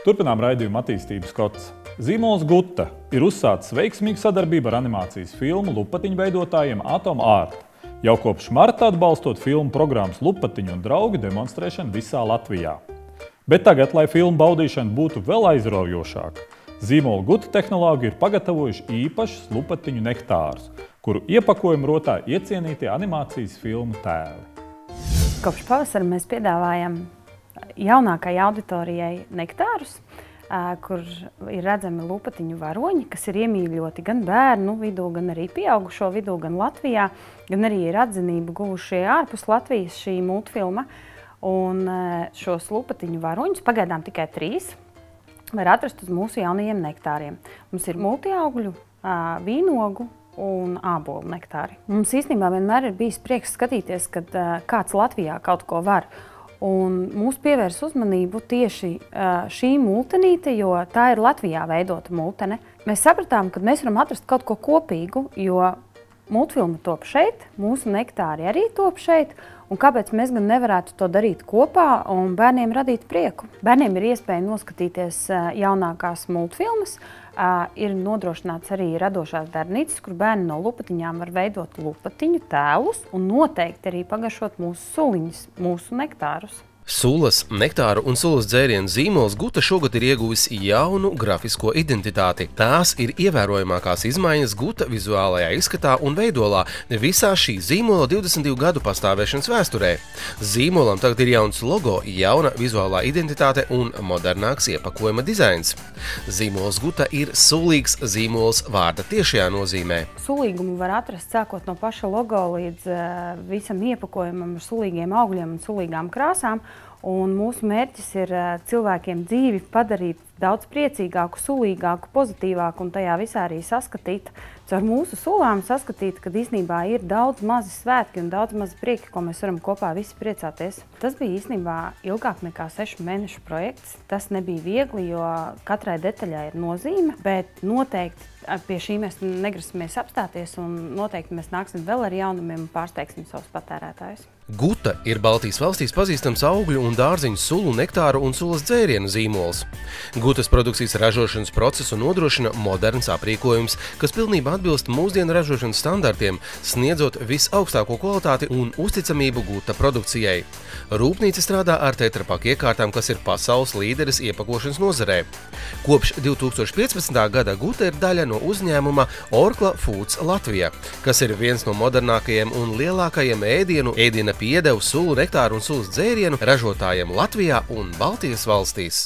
Turpinām raidījumu attīstības kods. Zīmols Guta ir uzsācis veiksmīgu sadarbību ar animācijas filmu lupatiņu veidotājiem Atom Art. Jau kopš marta atbalstot filmu programmas Lupatiņu un draugi demonstrēšanu visā Latvijā. Bet tagad, lai filmu baudīšana būtu vēl aizraujošāka, Zīmola Guta tehnologi ir pagatavojuši īpašus lupatiņu nektārus, kuru iepakojumu rotā iecienītie animācijas filmu tēli. Kopš pavasara mēs piedāvājam jaunākajai auditorijai nektārus, kur ir redzami lupatiņu varoņi, kas ir iemīļoti gan bērnu vidū, gan arī pieaugušo vidū, gan Latvijā, gan arī ir atzinību guvušie ārpus Latvijas šī multfilma. Un šos lupatiņu varoņus, pagaidām tikai 3, var atrast uz mūsu jaunajiem nektāriem. Mums ir multiaugļu, vīnogu un ābolu nektāri. Mums īstenībā vienmēr ir bijis prieks skatīties, kad kāds Latvijā kaut ko var. Un mūs pievērs uzmanību tieši šī multenīte, jo tā ir Latvijā veidota multene. Mēs sapratām, ka mēs varam atrast kaut ko kopīgu, jo multfilma top šeit, mūsu nektāri arī top šeit, un kāpēc mēs gan nevarētu to darīt kopā un bērniem radīt prieku. Bērniem ir iespēja noskatīties jaunākās multfilmas, ir nodrošināts arī radošās darbnīcas, kur bērni no lupatiņām var veidot lupatiņu tēlus un noteikti arī pagaršot mūsu suliņus, mūsu nektārus. Sulas, nektāru un sulas dzērienu zīmols Guta šogad ir ieguvis jaunu grafisko identitāti. Tās ir ievērojamākās izmaiņas Guta vizuālajā izskatā un veidolā visā šī zīmola 22 gadu pastāvēšanas vēsturē. Zīmolam tagad ir jauns logo, jauna vizuālā identitāte un modernāks iepakojuma dizains. Zīmols Guta ir sulīgs zīmols vārda tiešajā nozīmē. Sulīgumu var atrast sākot no paša logo līdz visam iepakojumam ar sulīgiem augļiem un sulīgām krāsām. Un mūsu mērķis ir cilvēkiem dzīvi padarīt daudz priecīgāku, sulīgāku, pozitīvāku un tajā visā arī saskatīt, caur mūsu sulām saskatīt, ka īstenībā ir daudz mazi svētki un daudz mazi prieki, ko mēs varam kopā visi priecāties. Tas bija īstenībā ilgāk nekā 6 mēnešu projekts. Tas nebija viegli, jo katrai detaļai ir nozīme, bet noteikti pie šī mēs negrasamies apstāties un noteikti mēs nāksim vēl ar jaunumiem un pārsteigsim savus patērētājus. Guta ir Baltijas valstīs pazīstams augļu un dārziņu sulu, nektāru un sulas dzērienu zīmols. Gutas produkcijas ražošanas procesu nodrošina moderns aprīkojums, kas pilnībā atbilst mūsdienu ražošanas standartiem, sniedzot visaugstāko kvalitāti un uzticamību Guta produkcijai. Rūpnīca strādā ar tetrapaku iekārtām, kas ir pasaules līderis iepakošanas nozarē. Kopš 2015. gada Guta ir daļa no uzņēmuma Orkla Foods Latvija, kas ir viens no modernākajiem un lielākajiem ēdiena piedevu, sulu, nektāru un sulas dzērienu ražotājiem Latvijā un Baltijas valstīs.